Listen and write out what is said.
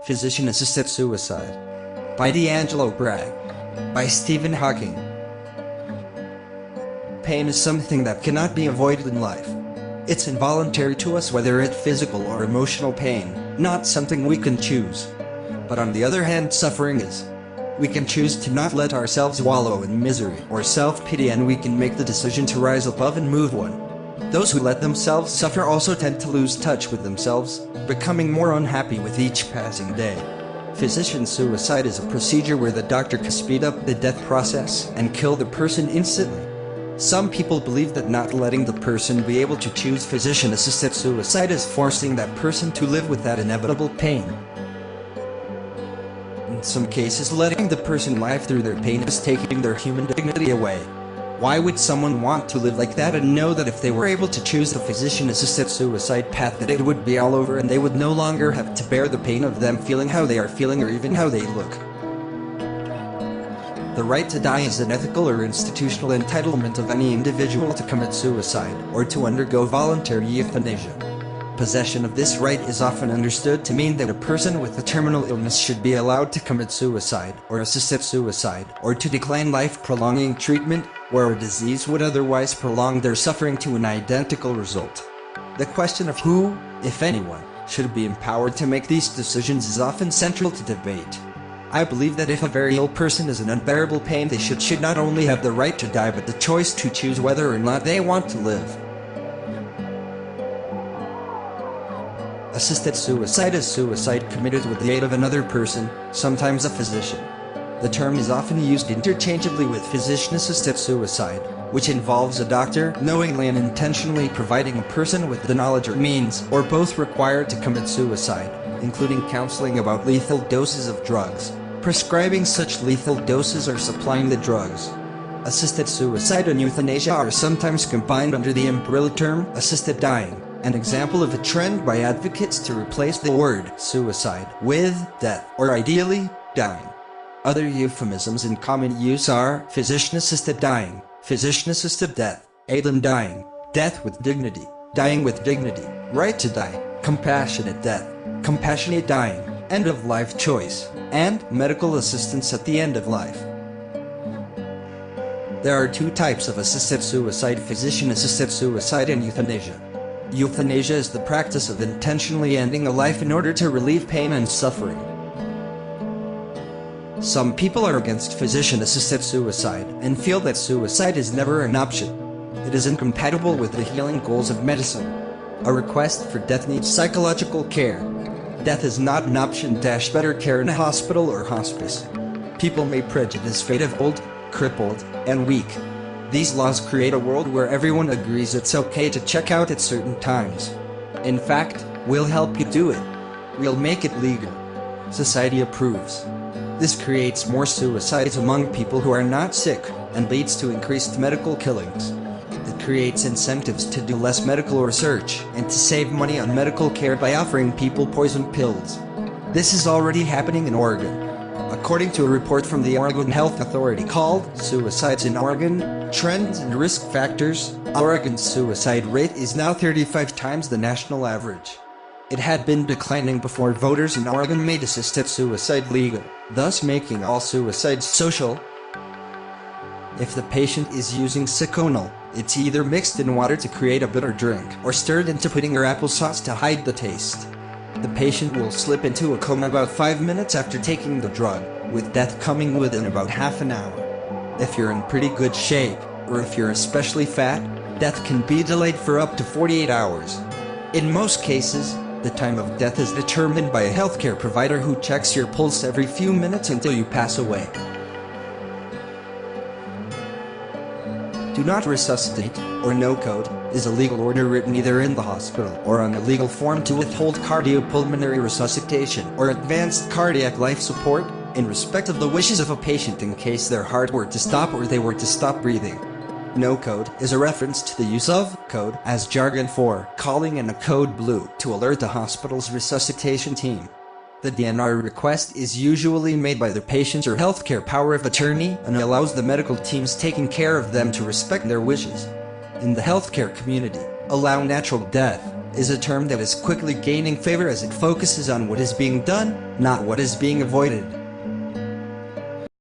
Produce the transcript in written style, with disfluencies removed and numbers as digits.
Physician-Assisted Suicide by Deangelo Bragg. By Stephen Hawking. Pain is something that cannot be avoided in life. It's involuntary to us, whether it's physical or emotional pain, not something we can choose. But on the other hand, suffering is. We can choose to not let ourselves wallow in misery or self-pity, and we can make the decision to rise above and move on. Those who let themselves suffer also tend to lose touch with themselves, becoming more unhappy with each passing day. Physician suicide is a procedure where the doctor can speed up the death process and kill the person instantly. Some people believe that not letting the person be able to choose physician-assisted suicide is forcing that person to live with that inevitable pain. In some cases, letting the person live through their pain is taking their human dignity away. Why would someone want to live like that and know that if they were able to choose the physician-assisted suicide path, that it would be all over and they would no longer have to bear the pain of them feeling how they are feeling or even how they look? The right to die is an ethical or institutional entitlement of any individual to commit suicide or to undergo voluntary euthanasia. Possession of this right is often understood to mean that a person with a terminal illness should be allowed to commit suicide or assisted suicide, or to decline life-prolonging treatment, where a disease would otherwise prolong their suffering to an identical result. The question of who, if anyone, should be empowered to make these decisions is often central to debate. I believe that if a very ill person is in unbearable pain, they should not only have the right to die but the choice to choose whether or not they want to live. Assisted suicide is suicide committed with the aid of another person, sometimes a physician. The term is often used interchangeably with physician-assisted suicide, which involves a doctor knowingly and intentionally providing a person with the knowledge or means, or both, required to commit suicide, including counseling about lethal doses of drugs, prescribing such lethal doses, or supplying the drugs. Assisted suicide and euthanasia are sometimes combined under the umbrella term assisted dying, an example of a trend by advocates to replace the word suicide with death, or ideally, dying. Other euphemisms in common use are physician-assisted dying, physician-assisted death, aid in dying, death with dignity, dying with dignity, right to die, compassionate death, compassionate dying, end-of-life choice, and medical assistance at the end of life. There are two types of assisted suicide: physician-assisted suicide and euthanasia. Euthanasia is the practice of intentionally ending a life in order to relieve pain and suffering. Some people are against physician-assisted suicide and feel that suicide is never an option. It is incompatible with the healing goals of medicine. A request for death needs psychological care. Death is not an option. Better care in a hospital or hospice. People may prejudice fate of old, crippled, and weak. These laws create a world where everyone agrees it's okay to check out at certain times. In fact, we'll help you do it. We'll make it legal. Society approves. This creates more suicides among people who are not sick, and leads to increased medical killings. It creates incentives to do less medical research, and to save money on medical care by offering people poison pills. This is already happening in Oregon. According to a report from the Oregon Health Authority called Suicides in Oregon, Trends and Risk Factors, Oregon's suicide rate is now 35 times the national average. It had been declining before voters in Oregon made assisted suicide legal, thus making all suicides social. If the patient is using Seconal, it's either mixed in water to create a bitter drink, or stirred into pudding or applesauce to hide the taste. The patient will slip into a coma about 5 minutes after taking the drug, with death coming within about half an hour. If you're in pretty good shape, or if you're especially fat, death can be delayed for up to 48 hours. In most cases, the time of death is determined by a healthcare provider who checks your pulse every few minutes until you pass away. Do not resuscitate, or no code, is a legal order written either in the hospital or on a legal form to withhold cardiopulmonary resuscitation or advanced cardiac life support, in respect of the wishes of a patient in case their heart were to stop or they were to stop breathing. No code is a reference to the use of code as jargon for calling in a code blue to alert the hospital's resuscitation team. The DNR request is usually made by the patient or healthcare power of attorney and allows the medical teams taking care of them to respect their wishes. In the healthcare community, allow natural death is a term that is quickly gaining favor as it focuses on what is being done, not what is being avoided.